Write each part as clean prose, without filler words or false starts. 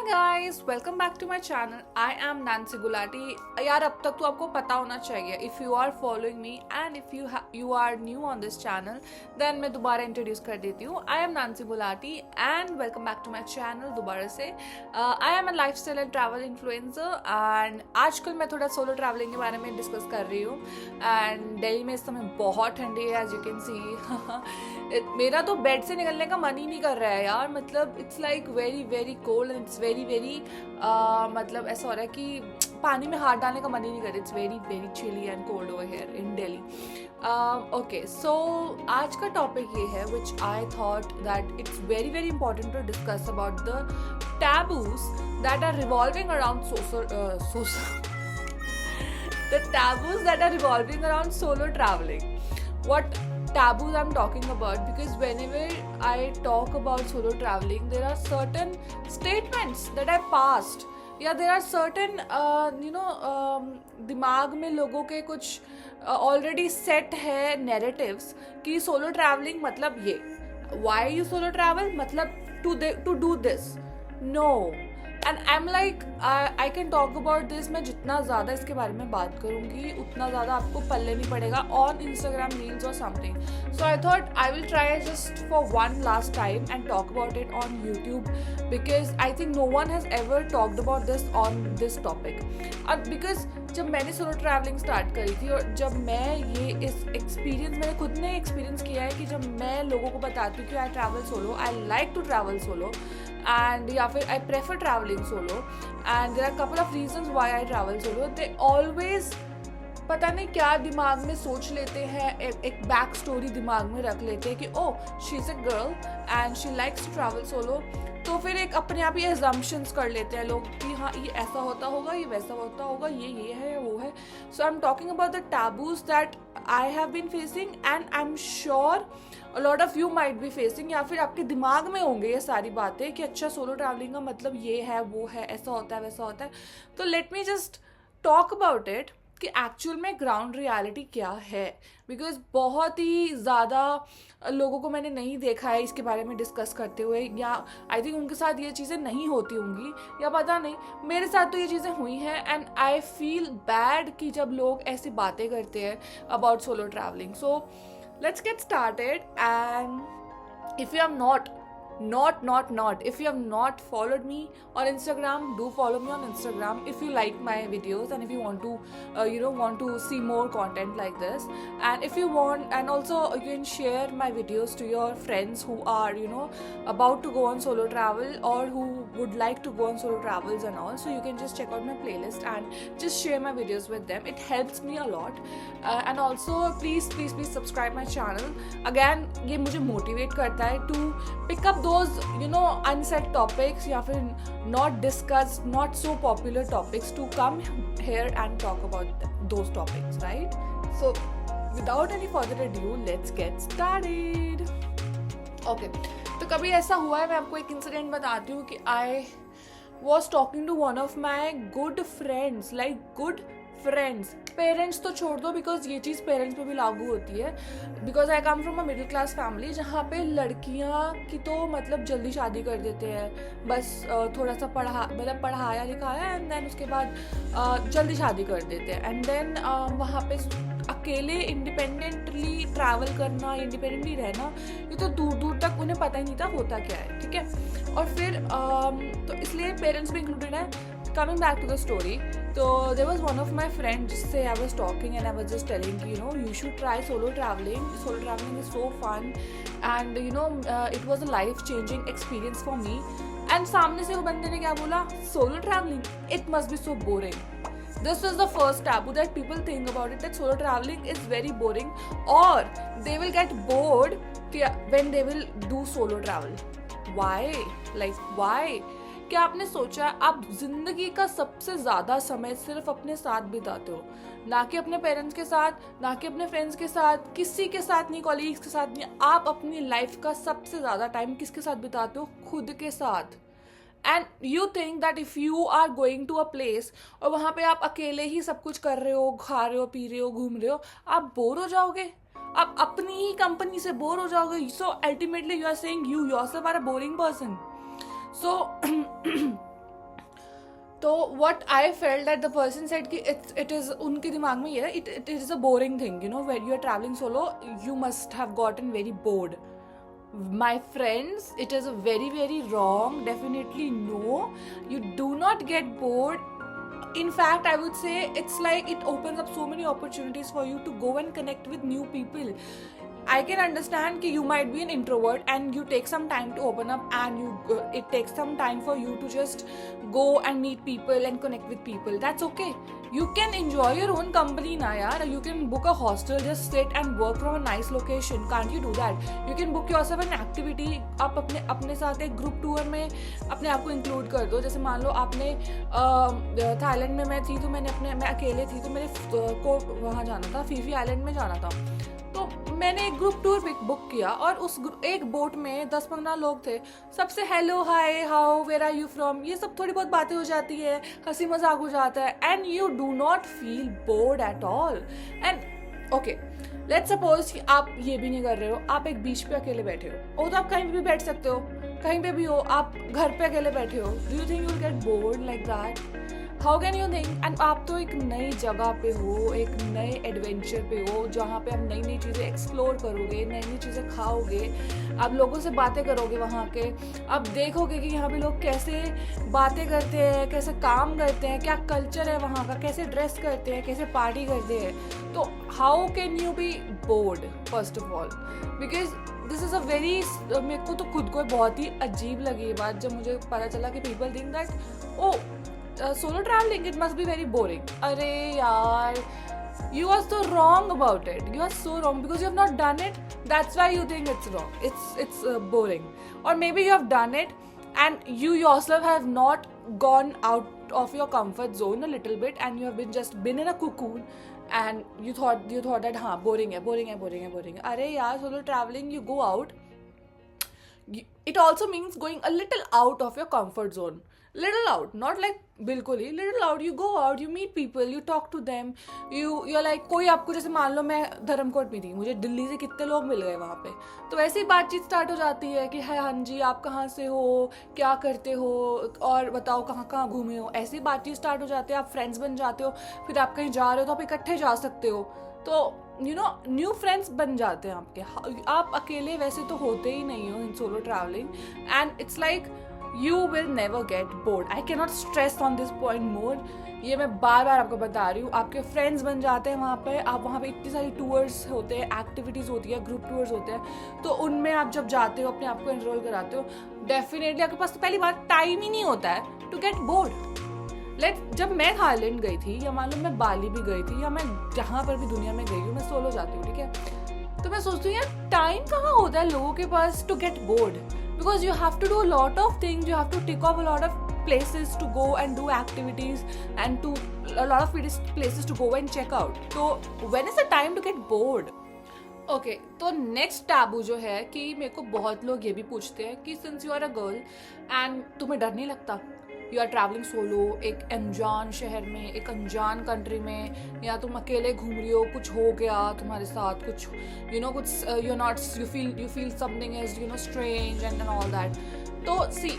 Guys, welcome back to my channel. I am Nancy Gulati. यार अब तक तो आपको पता होना चाहिए, if you are following me and if you are new on this channel, then मैं दोबारा इंट्रोड्यूस कर देती हूँ। I am Nancy Gulati and welcome back to my channel दोबारा से। I am a lifestyle and travel influencer and आजकल मैं थोड़ा सोलो ट्रैवलिंग के बारे में डिस्कस कर रही हूँ। एंड दिल्ली में इस समय बहुत ठंडी है, एज यू कैन सी। मेरा तो बेड से निकलने का मन ही नहीं कर रहा है यार। मतलब it's like very very cold and it's very very मतलब ऐसा हो रहा है कि पानी में हाथ डालने का मन ही नहीं कर रहा। It's very very chilly and cold over here in Delhi. Okay, so आज का टॉपिक ये है which I thought that it's very very important to discuss about the taboos that are revolving around the taboos that are revolving around solo traveling. What taboos I'm talking about, because whenever I talk about solo traveling, there are certain statements that I passed, या there are certain दिमाग में लोगों के कुछ already set है narratives कि solo travelling मतलब ये, why you solo travel मतलब to do this. No. And I am like I can talk about this. मैं जितना ज़्यादा इसके बारे में बात करूँगी उतना ज़्यादा आपको पल्ले नहीं पड़ेगा ऑन इंस्टाग्राम रील्स और something. So I thought I will try just for one last time and talk about it on YouTube, because I think no one has ever talked about this on this topic. और because जब मैंने solo travelling start करी थी और जब मैं ये इस एक्सपीरियंस मैंने खुद ने एक्सपीरियंस किया है कि जब मैं लोगों को बताती हूँ कि I travel solo, I like to travel solo and या फिर I prefer traveling solo and there are couple of reasons why I travel solo. They always पता नहीं क्या दिमाग में सोच लेते हैं, एक बैक स्टोरी दिमाग में रख लेते हैं कि oh she is a girl and she likes to travel solo. तो फिर एक अपने आप ही एजम्पशंस कर लेते हैं लोग कि हाँ ये ऐसा होता होगा, ये वैसा होता होगा, ये है वो है। So I am talking about the taboos that I have been facing and I am sure a lot of you might be facing, या फिर आपके दिमाग में होंगे ये सारी बातें कि अच्छा सोलो ट्रैवलिंग का मतलब ये है वो है, ऐसा होता है वैसा होता है। तो let me just talk about it कि एक्चुअल में ग्राउंड रियलिटी क्या है, बिकॉज बहुत ही ज़्यादा लोगों को मैंने नहीं देखा है इसके बारे में डिस्कस करते हुए, या आई थिंक उनके साथ ये चीज़ें नहीं होती होंगी या पता नहीं। मेरे साथ तो ये चीज़ें हुई हैं एंड आई फील बैड कि जब लोग ऐसी बातें करते हैं about solo travelling. So let's get started. And if you have not if you have not followed me on Instagram, do follow me on Instagram if you like my videos and if you want to want to see more content like this. And if you want, and also you can share my videos to your friends who are about to go on solo travel or who would like to go on solo travels and all. So you can just check out my playlist and just share my videos with them. It helps me a lot. And also please subscribe my channel. Again, ये मुझे motivate करता है to pick up those unsaid topics या फिर not discussed, not so popular topics, to come here and talk about those topics, right? So without any further ado, let's get started. Okay, तो कभी ऐसा हुआ है, मैं आपको एक इंसिडेंट बताती हूँ कि I was talking to one of my good friends, like good friends. Parents तो छोड़ दो, बिकॉज ये चीज़ पेरेंट्स पे भी लागू होती है, because I come from a middle class family जहाँ पे लड़कियाँ की तो मतलब जल्दी शादी कर देते हैं, बस थोड़ा सा पढ़ाया लिखाया एंड देन उसके बाद जल्दी शादी कर देते हैं। एंड देन वहाँ पे अकेले इंडिपेंडेंटली ट्रैवल करना, इंडिपेंडेंटली रहना, ये तो दूर दूर तक उन्हें पता ही नहीं था होता क्या है, ठीक है। और फिर तो इसलिए पेरेंट्स भी इंक्लूडेड है। Coming back to the story, so there was one of my friends जिससे I was talking and I was just telling you should try solo traveling. Solo traveling is so fun and it was a life changing experience for me. And सामने से वो बंदे ने क्या बोला, solo traveling, it must be so boring. This is the first taboo that people think about it, that solo traveling is very boring or they will get bored when they will do solo travel. Why? Like why? क्या आपने सोचा आप जिंदगी का सबसे ज़्यादा समय सिर्फ अपने साथ बिताते हो, ना कि अपने पेरेंट्स के साथ, ना कि अपने फ्रेंड्स के साथ, किसी के साथ नहीं, कॉलीग्स के साथ नहीं। आप अपनी लाइफ का सबसे ज़्यादा टाइम किसके साथ बिताते हो? खुद के साथ। And you think that if you are going to a place और वहाँ पे आप अकेले ही सब कुछ कर रहे हो, खा रहे हो, पी रहे हो, घूम रहे हो, आप बोर हो जाओगे, आप अपनी ही कंपनी से बोर हो जाओगे। So ultimately you are saying you yourself are a boring person. So तो what I felt that the person said कि it is उनके दिमाग में ये है, it is a boring thing, you know, when you are traveling solo you must have gotten very bored. My friends, it is very very wrong. Definitely no, you do not get bored. In fact, I would say it's like it opens up so many opportunities for you to go and connect with new people. I can understand that you might be an introvert and you take some time to open up, and it takes some time for you to just go and meet people and connect with people. That's okay. You can enjoy your own company na yaar. You can book a hostel, just sit and work from a nice location. Can't you do that? You can book yourself an activity. आप अपने साथ एक group tour में अपने आप को include कर दो. जैसे मान लो आपने थाईलैंड में मैं थी तो मैं अकेले थी तो मेरे को वहाँ जाना था, फीफी आइलैंड में जाना था. तो मैंने एक ग्रुप टूर बुक किया और उस एक बोट में 10-15 लोग थे. सबसे hello, hi, how, where are you from, ये सब थोड़ी बहुत बातें हो जाती है, हंसी मजाक हो जाता है, and you do not feel bored at all. And okay, let's suppose कि आप ये भी नहीं कर रहे हो, आप एक बीच पे अकेले बैठे हो, तो आप कहीं भी बैठ सकते हो, कहीं पे भी हो, आप घर पे अकेले बैठे हो. Do you think you will get bored like that? How can you think? And आप तो एक नई जगह पे हो, एक नए एडवेंचर पे हो, जहाँ पे आप नई नई चीज़ें एक्सप्लोर करोगे, नई नई चीज़ें खाओगे, आप लोगों से बातें करोगे वहाँ के, आप देखोगे कि यहाँ पे लोग कैसे बातें करते हैं, कैसे काम करते हैं, क्या कल्चर है वहाँ का, कैसे ड्रेस करते हैं, कैसे पार्टी करते हैं. तो how can you be bored first of all? Because this is a very, मेरे को तो खुद को बहुत ही अजीब लगी ये बात जब मुझे पता चला कि people think that oh solo traveling it must be very boring. अरे यार, you are so wrong about it. You are so wrong because you have not done it. That's why you think it's wrong. It's boring. Or maybe you have done it and you yourself have not gone out of your comfort zone a little bit, and you have been in a cocoon, and you thought that हाँ boring है. अरे यार, solo traveling, you go out. It also means going a little out of your comfort zone. Little out, not like बिल्कुल ही, little out. You go out, you meet people, you talk to them, you're like, कोई आपको, जैसे मान लो मैं धर्मकोट में थी, मुझे दिल्ली से कितने लोग मिल गए वहाँ पे, तो ऐसी ही बातचीत स्टार्ट हो जाती है कि हाँ जी, आप कहाँ से हो, क्या करते हो, और बताओ कहाँ कहाँ घूमे हो. ऐसी बातचीत स्टार्ट हो जाती है, आप फ्रेंड्स बन जाते हो. फिर आप कहीं जा रहे हो तो आप इकट्ठे जा सकते हो, तो यू नो न्यू फ्रेंड्स बन जाते हैं आपके. आप अकेले वैसे तो होते ही नहीं हो in solo travelling, and it's like you will never get bored. I cannot stress on this point more. ये मैं बार बार आपको बता रही हूँ. आपके फ्रेंड्स बन जाते हैं वहाँ पे. आप वहाँ पे इतनी सारी टूर्स होते हैं, एक्टिविटीज़ होती है, ग्रुप टूर्स होते हैं, तो उनमें आप जब जाते हो, अपने आप को एनरोल कराते हो, डेफिनेटली आपके पास तो पहली बात टाइम ही नहीं होता है टू गेट बोर्ड. जब मैं थाईलैंड गई थी, या मान लो मैं बाली भी गई थी, या मैं जहाँ पर भी दुनिया में गई हूँ, मैं सोलो जाती हूँ, ठीक है, तो मैं सोचती हूँ यार टाइम कहाँ होता है लोगों के पास to get bored. Because you have to do a lot of things, you have to tick off a lot of places to go and do activities, and to a lot of places to go and check out. So when is the time to get bored? Okay, तो next taboo जो है कि मेरे को बहुत लोग ये भी पूछते हैं कि since you are a girl and तुम्हें डर नहीं लगता, यू आर ट्रैवलिंग सोलो, एक अनजान शहर में, एक अनजान कंट्री में, या तुम अकेले घूम रही हो, कुछ हो गया तुम्हारे साथ, कुछ यू नो कुछ you not you feel something is you know strange and all that. तो see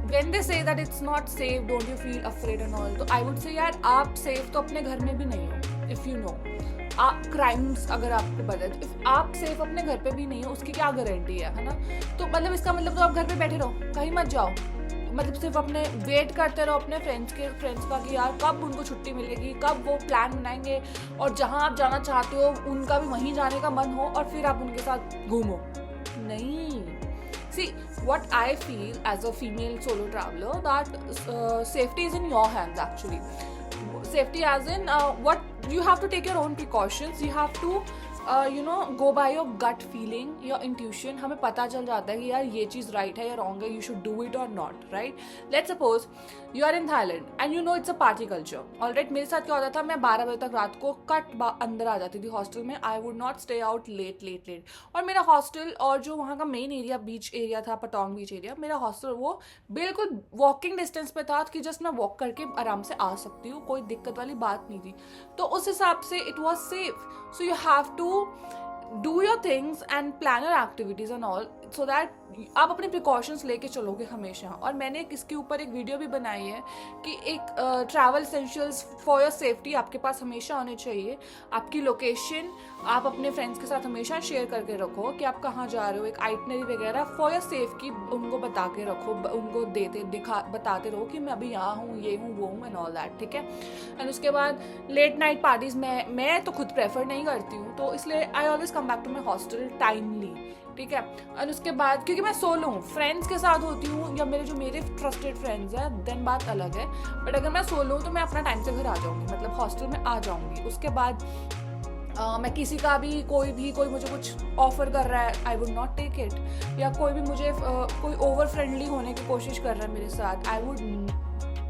when they say that it's not safe, don't you feel afraid and all, तो आई वुड से यार आप safe तो अपने घर में भी नहीं हो. इफ़ यू नो क्राइम्स अगर आपको पता है, इफ आप सेफ अपने घर पे भी नहीं हो, उसकी क्या गारंटी है ना? तो मतलब इसका मतलब तो आप घर पे बैठे रहो, कहीं मत जाओ, मतलब सिर्फ अपने वेट करते रहो अपने फ्रेंड्स का कि यार कब उनको छुट्टी मिलेगी, कब वो प्लान बनाएंगे, और जहाँ आप जाना चाहते हो उनका भी वहीं जाने का मन हो, और फिर आप उनके साथ घूमो. नहीं. See, what I feel as a female solo traveler, that safety is in your hands actually. Safety as in what you have to take your own precautions. You have to go by your gut feeling, your intuition. हमें पता चल जाता है कि यार ये चीज़ right है या wrong है, you should do it or not, right? Let's suppose you are in Thailand and you know it's a party culture. Alright, मेरे साथ क्या होता था, मैं 12 बजे तक रात को अंदर आ जाती थी हॉस्टल में. I would not stay out late. और मेरा हॉस्टल और जो वहाँ का मेन एरिया, बीच एरिया था, पटोंग बीच एरिया, मेरा हॉस्टल वो बिल्कुल वॉकिंग डिस्टेंस पे था कि जस्ट मैं वॉक करके आराम से आ सकती हूँ, कोई दिक्कत वाली बात नहीं थी. तो उस हिसाब से it was safe. So you have to do your things and plan your activities and all. So that आप अपने प्रिकॉशंस लेके चलोगे हमेशा। और मैंने इसके ऊपर एक वीडियो भी बनाई है कि एक travel essentials for your safety आपके पास हमेशा होने चाहिए। आपकी लोकेशन आप अपने फ्रेंड्स के साथ हमेशा शेयर करके रखो कि आप कहाँ जा रहे हो, एक आइटनरी वगैरह फॉर योर सेफ्टी उनको बता के रखो, उनको बताते रहो कि मैं अभी यहाँ हूँ, ये हूँ, वो हूँ एंड ऑल दैट, ठीक है। एंड उसके बाद लेट नाइट पार्टीज मैं तो खुद प्रेफर नहीं करती हूँ, तो इसलिए I always come back to my hostel timely, ठीक है। और उसके बाद क्योंकि मैं सोलो हूँ, फ्रेंड्स के साथ होती हूँ या मेरे ट्रस्टेड फ्रेंड्स हैं देन बात अलग है, बट अगर मैं सोलो हूँ तो मैं अपना टाइम से घर आ जाऊँगी, मतलब हॉस्टल में आ जाऊँगी। उसके बाद मैं किसी का भी कोई मुझे कुछ ऑफर कर रहा है, I would not take it. या कोई भी मुझे कोई ओवर फ्रेंडली होने की कोशिश कर रहा है मेरे साथ, आई वुड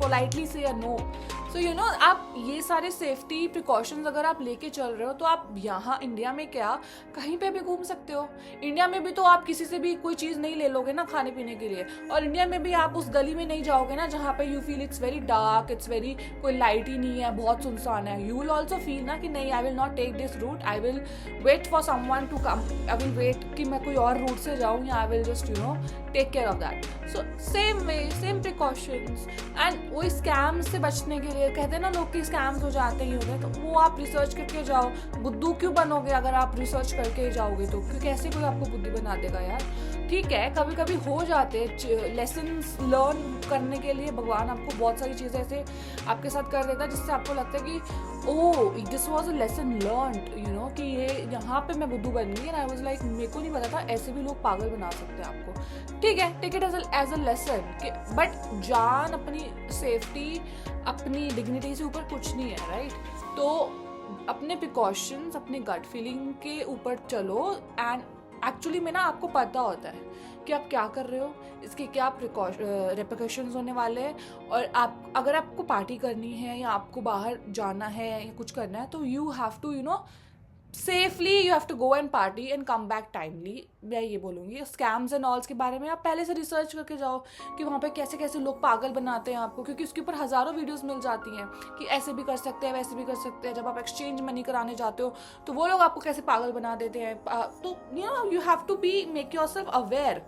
पोलाइटली से या नो। सो यू नो, आप ये सारे सेफ्टी प्रिकॉशंस अगर आप लेके चल रहे हो तो आप यहाँ इंडिया में क्या कहीं पे भी घूम सकते हो। इंडिया में भी तो आप किसी से भी कोई चीज़ नहीं ले लोगे ना खाने पीने के लिए, और इंडिया में भी आप उस गली में नहीं जाओगे ना जहाँ पे you feel it's very dark, it's very कोई लाइट ही नहीं है, बहुत सुनसान है। यू विल ऑल्सो फील ना कि नहीं, I will not take this route, I will wait for someone to come, I will wait कि मैं कोई और रूट से जाऊँ, या I will just you know take care of that. So same way, same precautions. And वही scams से बचने के लिए कहते हैं ना लोग कि स्कैम्स हो जाते ही होते, तो वो आप रिसर्च करके जाओ। बुद्धू क्यों बनोगे अगर आप रिसर्च करके जाओगे तो, क्योंकि ऐसे कोई आपको बुद्धि बना देगा यार। ठीक है, कभी कभी हो जाते लेसन्स लर्न करने के लिए भगवान आपको बहुत सारी चीज़ें ऐसे आपके साथ कर देता है जिससे आपको लगता है कि oh this was a lesson learned, you know, कि ये यहाँ पे मैं बुद्धू बन गई। एंड आई वाज लाइक मेरे को नहीं पता था ऐसे भी लोग पागल बना सकते हैं आपको। ठीक है, take it as a lesson, but जान, अपनी सेफ्टी, अपनी डिग्निटी से ऊपर कुछ नहीं है, राइट। तो अपने प्रिकॉशंस, अपने गट फीलिंग के ऊपर चलो। एंड एक्चुअली में ना आपको पता होता है कि आप क्या कर रहे हो, इसके क्या रिपरकशंस होने वाले हैं। और आप अगर आपको पार्टी करनी है या आपको बाहर जाना है या कुछ करना है तो you have to you know safely, you have to go and party and come back timely. मैं ये बोलूँगी स्कैम्स एंड ऑल्स के बारे में आप पहले से रिसर्च करके जाओ कि वहाँ पे कैसे कैसे लोग पागल बनाते हैं आपको, क्योंकि उसके ऊपर हज़ारों वीडियोस मिल जाती हैं कि ऐसे भी कर सकते हैं, वैसे भी कर सकते हैं। जब आप एक्सचेंज मनी कराने जाते हो तो वो लोग आपको कैसे पागल बना देते हैं। तो you know you have to be make yourself aware,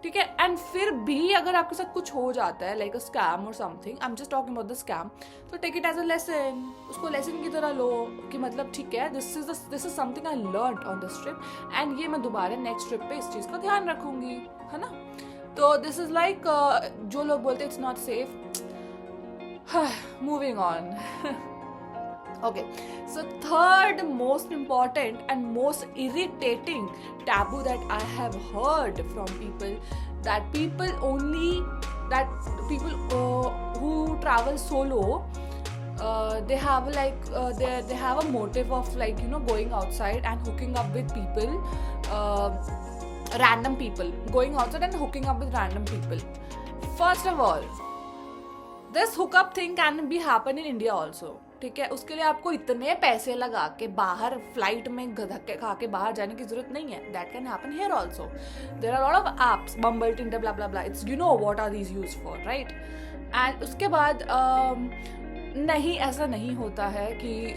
ठीक है। एंड फिर भी अगर आपके साथ कुछ हो जाता है लाइक अ स्कैम और something, I am just talking about the scam, तो take it as a lesson, उसको लेसन की तरह लो कि मतलब ठीक है, this is something I learned on this trip and ये मैं दोबारा नेक्स्ट ट्रिप पे इस चीज़ का ध्यान रखूंगी, है ना। तो दिस इज लाइक जो लोग बोलते हैं it's not safe, moving on. Okay, so third most important and most irritating taboo that I have heard from people, that people who travel solo, they have like they have a motive of like you know going outside and hooking up with people, random people, going outside and hooking up with random people. First of all, this hookup thing can be happen in India also, ठीक है। उसके लिए आपको इतने पैसे लगा के बाहर फ्लाइट में धक्के खा के बाहर जाने की जरूरत नहीं है। That can happen here also. There are lot of apps, Bumble, Tinder, blah blah blah, it's you know what are these use for, right. And उसके बाद नहीं, ऐसा नहीं होता है कि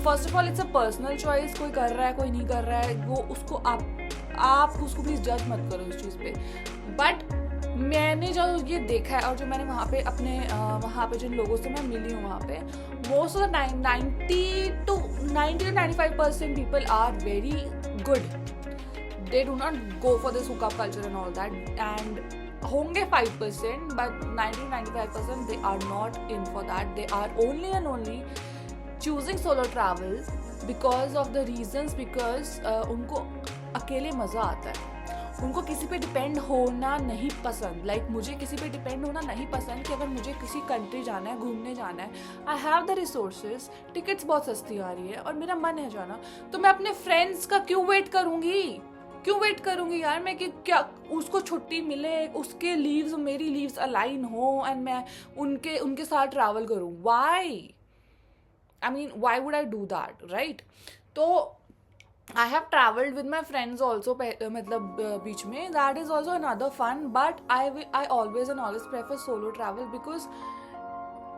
first of all it's a personal choice, कोई कर रहा है कोई नहीं कर रहा है, वो उसको आप उसको प्लीज जज मत करो इस चीज़ पे। बट मैंने जो ये देखा है और जो मैंने वहाँ पे अपने वहाँ पे जिन लोगों से मैं मिली हूँ वहाँ पे, most of the 90 to 95% people are very good. They do not go for this hookup culture and all that. And होंगे 5%, but 90-95% they are not in for that. They are only and only choosing solo travel because of the reasons, because उनको अकेले मज़ा आता है, उनको किसी पे depend होना नहीं पसंद। लाइक मुझे किसी पे डिपेंड होना नहीं पसंद कि अगर मुझे किसी कंट्री जाना है, घूमने जाना है, I have the resources, tickets बहुत सस्ती आ रही है और मेरा मन है जाना, तो मैं अपने फ्रेंड्स का क्यों वेट करूँगी यार मैं, कि क्या उसको छुट्टी मिले, उसके लीव्स मेरी लीव्स अलाइन हो एंड मैं उनके साथ ट्रैवल करूँ। Why would I do that, right. तो I have traveled with my friends also, मतलब बीच में, that is also another fun, but I always prefer solo travel because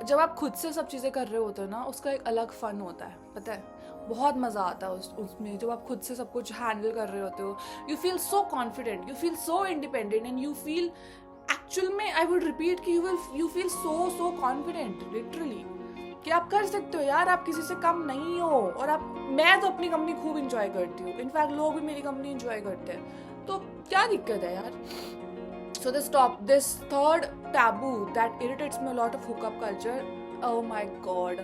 जब आप खुद से सब चीज़ें कर रहे होते हो ना, उसका एक अलग फन होता है, पता है। बहुत मज़ा आता है उसमें, जब आप खुद से सब कुछ हैंडल कर रहे होते हो. You feel so confident, you feel so independent, and you feel actual में, आई वुड रिपीट कि you feel so confident literally कि आप कर सकते हो यार, आप किसी से कम नहीं हो. और आप, मैं तो अपनी कंपनी खूब इंजॉय करती हूँ, इनफैक्ट लोग भी मेरी कंपनी इंजॉय करते हैं, तो क्या दिक्कत है यार. So this third taboo that irritates me a lot of hookup culture. Oh my god.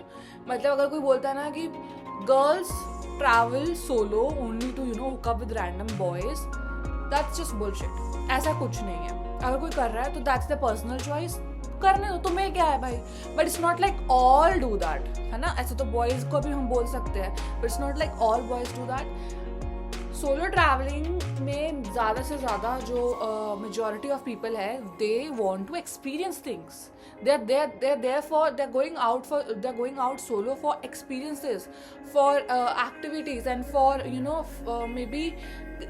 मतलब अगर कोई बोलता है ना कि girls travel solo only to hook up with random boys, that's just bullshit. ऐसा कुछ नहीं है. अगर कोई कर रहा है तो that's their personal choice. करने दो, तुम्हें क्या है भाई. But it's not like all do that, है ना. ऐसे तो boys को भी हम बोल सकते हैं, but it's not like all boys do that. Solo travelling में ज़्यादा से ज़्यादा जो मेजॉरिटी ऑफ पीपल है, they want to experience things. they're going out solo for experiences, for activities, and for maybe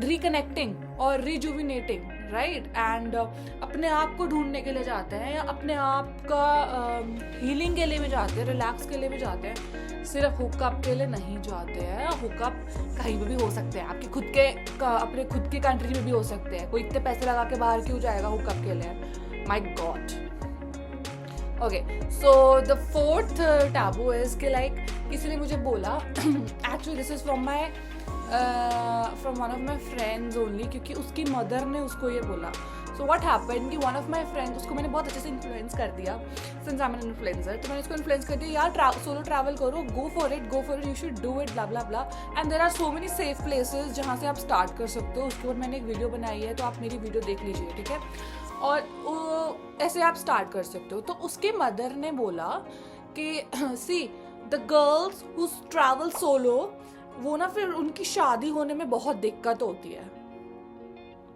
reconnecting or rejuvenating, right? and अपने आप को ढूंढने के लिए जाते हैं, या अपने आप का हीलिंग के लिए भी जाते हैं, रिलैक्स के लिए भी जाते हैं. सिर्फ हुकअप के लिए नहीं जाते हैं. हुकअप कहीं पे भी हो सकते हैं, आपके अपने खुद के कंट्री में भी हो सकते हैं. कोई इतने पैसे लगा के बाहर क्यों जाएगा हुकअप के लिए. My God. Okay, so the fourth taboo is कि लाइक किसी ने मुझे बोला, actually this is from one of my friends only, क्योंकि उसकी मदर ने उसको ये बोला. सो व्हाट हैपेंड कि वन ऑफ माई फ्रेंड्स, उसको मैंने बहुत अच्छे से इन्फ्लुएंस कर दिया, since I am an influencer, तो मैंने उसको इन्फ्लुएंस कर दिया, यार सोलो ट्रैवल करो, go for it, you should do it, blah blah blah. And there are so many safe places जहाँ से आप स्टार्ट कर सकते हो. उसके बाद मैंने एक वीडियो बनाई है, तो आप मेरी वीडियो देख लीजिए, ठीक है. और ऐसे आप स्टार्ट कर सकते हो. तो उसके मदर ने बोला कि see the girls who travel solo, वो ना फिर उनकी शादी होने में बहुत दिक्कत होती है.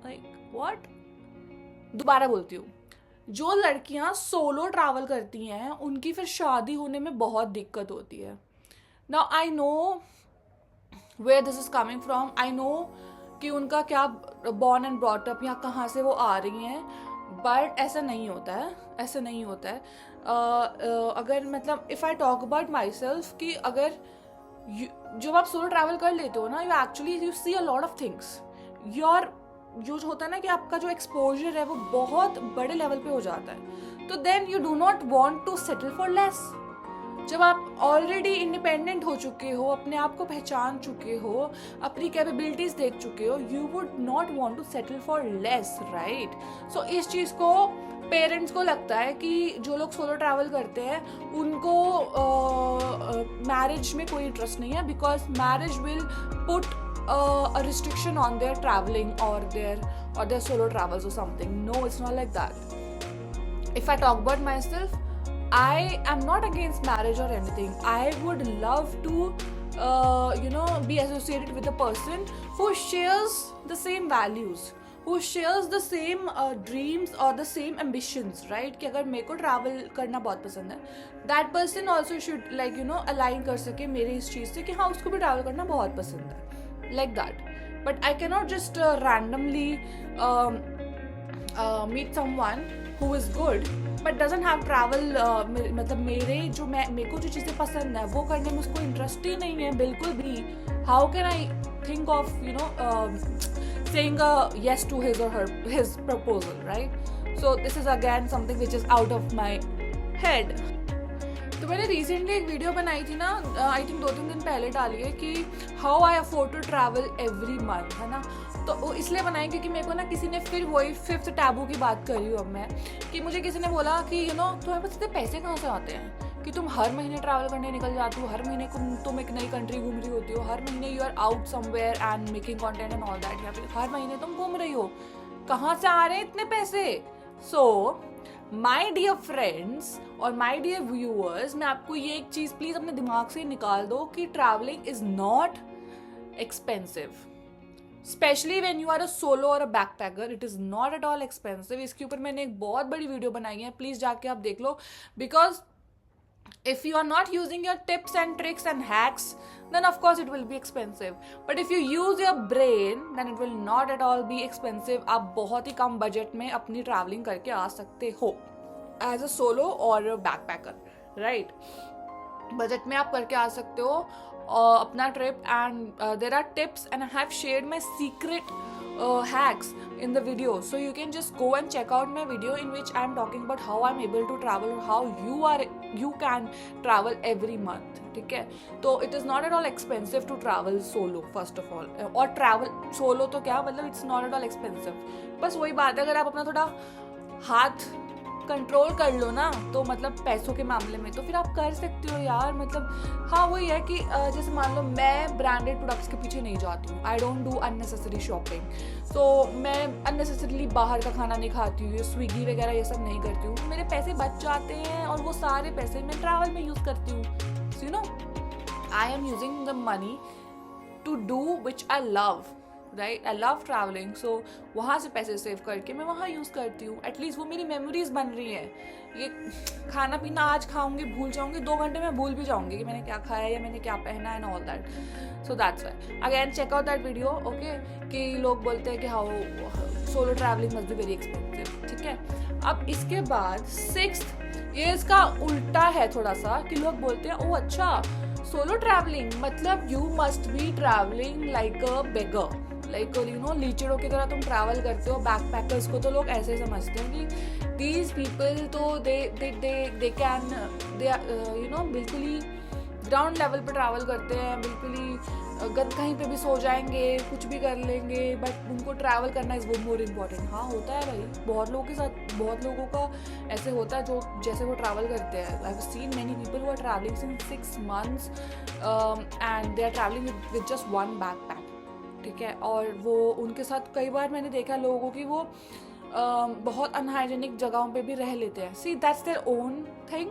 Like what. दोबारा बोलती हूँ, जो लड़कियां सोलो ट्रैवल करती हैं उनकी फिर शादी होने में बहुत दिक्कत होती है. Now I know where this is coming from. I know कि उनका क्या बॉर्न एंड ब्रॉट अप या कहाँ से वो आ रही हैं, बट ऐसा नहीं होता है, ऐसा नहीं होता है. अगर मतलब if I talk about my self, कि अगर जब आप सोलो ट्रैवल कर लेते हो ना, you see a lot of things. जो होता है ना कि आपका जो एक्सपोजर है वो बहुत बड़े लेवल पे हो जाता है. तो then you do not want to settle for less. जब आप ऑलरेडी इंडिपेंडेंट हो चुके हो, अपने आप को पहचान चुके हो, अपनी कैपेबिलिटीज देख चुके हो, you would not want to settle for less, right. So इस चीज़ को पेरेंट्स को लगता है कि जो लोग सोलो ट्रैवल करते हैं उनको मैरिज में कोई इंटरेस्ट नहीं है, because marriage will put a restriction on their traveling or their solo travels or something. No, it's not like that. If I talk about myself, I am not against marriage or anything. I would love to be associated with a person who shares the same values, who shares the same dreams or the same ambitions, right? कि अगर मेरे को travel करना बहुत पसंद है, that person also should align कर सके मेरे इस चीज़ से कि हाँ उसको भी travel करना बहुत पसंद है, like that. But I cannot just randomly meet someone who is good but doesn't have travel. मतलब मेरे को जो चीज़ें पसंद है वो करने में उसको इंटरेस्ट ही नहीं है बिल्कुल भी. How can I think of saying a yes to his proposal, right? So this is again something which is out of my head. तो मैंने रिसेंटली एक वीडियो बनाई थी ना, आई थिंक 2-3 दिन पहले डाली है, कि how I afford to travel every month, है ना. तो इसलिए बनाई क्योंकि मेरे को ना किसी ने फिर वही 5th टैबू की बात कर रही हूँ अब मैं, कि मुझे किसी ने बोला कि तुम्हारे पास इतने पैसे कहाँ से आते हैं कि तुम हर महीने ट्रैवल करने निकल जाती हो, हर महीने तुम एक नई कंट्री घूम रही होती हो, हर महीने you are out somewhere and making content and all that, या फिर हर महीने तुम घूम रही हो, कहाँ से आ रहे हैं इतने पैसे. सो माई डियर फ्रेंड्स और माई डियर व्यूअर्स, मैं आपको ये एक चीज़ प्लीज़ अपने दिमाग से निकाल दो कि travelling is not expensive, specially when you are a solo और a backpacker. It is not at all expensive. इसके ऊपर मैंने एक बहुत बड़ी वीडियो बनाई है, प्लीज़ जाके आप देख लो. Because if you are not using your tips and tricks and hacks, then of course it will be expensive. But if you use your brain, then it will not at all be expensive. आप बहुत ही कम budget में अपनी travelling करके आ सकते हो as a solo or a backpacker, right? Budget में आप करके आ सकते हो अपना trip. And there are tips and I have shared my secret hacks in the video, so you can just go and check out my video in which I am talking about how I'm able to travel or how you can travel every month. ठीक है, तो it is not at all expensive to travel solo first of all. और travel solo तो क्या मतलब, it's not at all expensive. बस वही बात है, अगर आप अपना थोड़ा हाथ कंट्रोल कर लो ना, तो मतलब पैसों के मामले में तो फिर आप कर सकते हो यार. मतलब हाँ वही है कि जैसे मान लो मैं ब्रांडेड प्रोडक्ट्स के पीछे नहीं जाती हूँ. I don't do unnecessary shopping. तो मैं अननेसेसरली बाहर का खाना नहीं खाती हूँ, स्विगी वगैरह ये सब नहीं करती हूँ. मेरे पैसे बच जाते हैं और वो सारे पैसे मैं ट्रैवल में यूज़ करती हूँ. So you know, I am using the money to do which I love. Right, I love travelling. So वहाँ से पैसे सेव करके मैं वहाँ यूज़ करती हूँ. एटलीस्ट वो मेरी मेमोरीज बन रही है. ये खाना पीना आज खाऊंगी भूल जाऊंगी, 2 घंटे में भूल भी जाऊंगी कि मैंने क्या खाया या मैंने क्या पहना and all that. So that's why again check out that video. Okay, कि लोग बोलते हैं कि how solo travelling must be very expensive. ठीक है, अब इसके बाद 6th, ये इसका उल्टा है थोड़ा सा, कि लोग बोलते हैं ओ अच्छा सोलो ट्रैवलिंग मतलब you must be travelling like a beggar, like you know लीचड़ों की तरह तुम ट्रैवल करते हो. बैकपैकर्स को तो लोग ऐसे समझते हैं कि दीज पीपल तो they can they you know बिल्कुल ही ग्राउंड लेवल पर ट्रैवल करते हैं. बिल्कुल ही अगर कहीं पे भी सो जाएंगे, कुछ भी कर लेंगे, बट उनको ट्रैवल करना इज़ वो मोर इम्पॉर्टेंट. हाँ होता है भाई, बहुत लोगों के साथ, बहुत लोगों का ऐसे होता है जो जैसे वो ट्रैवल करते हैं. I have seen many people who are travelling since 6 months and they are travelling with just 1 backpack. ठीक है, और वो उनके साथ कई बार मैंने देखा लोगों को कि वो बहुत अनहाइजेनिक जगहों पे भी रह लेते हैं. See that's their own thing.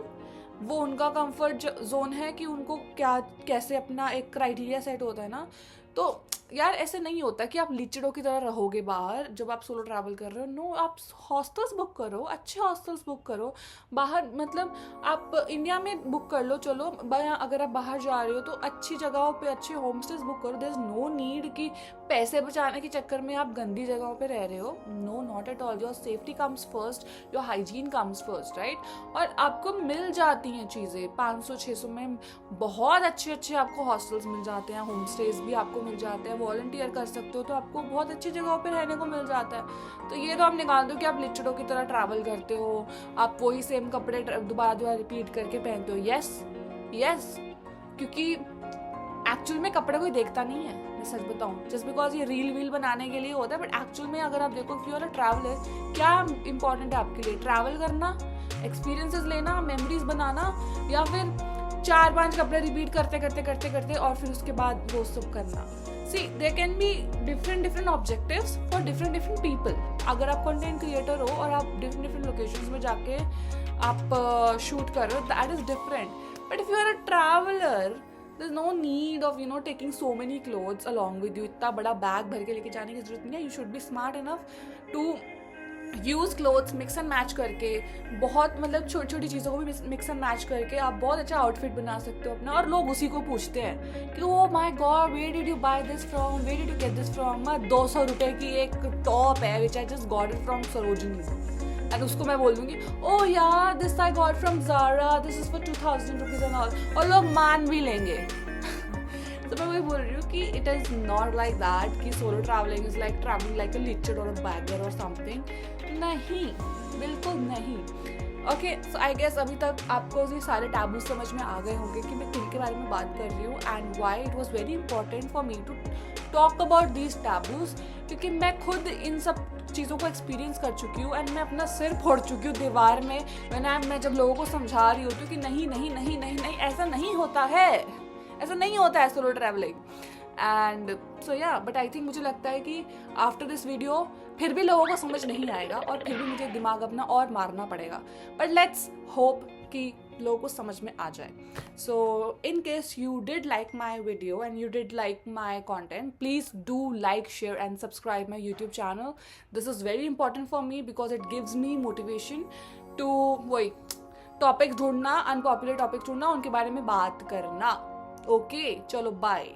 वो उनका कंफर्ट जोन है कि उनको क्या कैसे अपना एक क्राइटेरिया सेट होता है ना. तो यार ऐसे नहीं होता कि आप लीचड़ों की तरह रहोगे बाहर जब आप सोलो ट्रैवल कर रहे हो. नो, आप हॉस्टल्स बुक करो, अच्छे हॉस्टल्स बुक करो. बाहर मतलब आप इंडिया में बुक कर लो, चलो अगर आप बाहर जा रहे हो तो अच्छी जगहों पे अच्छे होम स्टेज बुक करो. देयर इज नो नीड कि पैसे बचाने के चक्कर में आप गंदी जगहों पे रह रहे हो. No, not at all. Your safety comes first, your hygiene comes first, right. और आपको मिल जाती हैं चीज़ें 500-600 में. बहुत अच्छे आपको हॉस्टल्स मिल जाते हैं, होम स्टेज भी आपको मिल जाते हैं. वॉलंटियर कर सकते हो तो आपको बहुत अच्छी जगहों पे रहने को मिल जाता है. तो ये तो आप निकाल दो कि आप लिचड़ों की तरह ट्रैवल करते हो, आप वही सेम कपड़े दोबारा रिपीट करके पहनते हो. यस, क्योंकि एक्चुअल में कपड़े कोई देखता नहीं है. मैं सच बताऊं, जस्ट बिकॉज ये रील बनाने के लिए होता है, बट एक्चुअल में अगर आप देखो कि यू आर अ ट्रैवलर, क्या इंपॉर्टेंट है आपके लिए? ट्रैवल करना, एक्सपीरियंसेस लेना, मेमोरीज बनाना, या फिर 4-5 कपड़े रिपीट करते और फिर उसके बाद वो सब करना. See, there can be different objectives for different people. अगर आप कंटेंट क्रिएटर हो और आप different लोकेशंस में जाके आप शूट कर रहे हो, that is different. But if you are a traveler, there's no need of taking so many clothes along with you. इतना बड़ा बैग भर के लेके जाने की जरूरत नहीं है. You should be smart enough to use clothes mix and match करके, बहुत मतलब छोटी छोटी चीज़ों को भी मिक्स एंड मैच करके आप बहुत अच्छा आउटफिट बना सकते हो अपना. और लोग उसी को पूछते हैं कि oh my God, where did you buy this from, where did you get this from. 200 रुपये की एक टॉप है which I just got it from Sarojini, and उसको मैं बोल दूँगी ओ यार this I got from Zara, this is for 2000 rupees and all, और लोग मान भी लेंगे. तो मैं वही बोल रही हूँ कि it is not like that कि solo travelling is like travelling like a leecher और अ बैगर और समथिंग. नहीं, बिल्कुल नहीं. ओके, सो आई गेस अभी तक आपको ये सारे टैबूज समझ में आ गए होंगे कि मैं किन के बारे में बात कर रही हूँ and why it was very important for me to talk about these taboos. क्योंकि मैं खुद इन सब चीज़ों को एक्सपीरियंस कर चुकी हूँ एंड मैं अपना सिर फोड़ चुकी हूँ दीवार में मैं जब लोगों को समझा रही होती हूँ कि नहीं ऐसा नहीं होता है सोलो ट्रैवलिंग. एंड सो या, बट आई थिंक मुझे लगता है कि आफ्टर दिस वीडियो फिर भी लोगों को समझ नहीं आएगा और फिर भी मुझे दिमाग अपना और मारना पड़ेगा. बट लेट्स होप कि लोगों को समझ में आ जाए. So in case you did like my video and you did like my content, please do like, share and subscribe my YouTube channel. This is very important for me because it gives me motivation to वही topic ढूंढना, unpopular topic ढूंढना, उनके बारे में बात करना. Okay, चलो bye.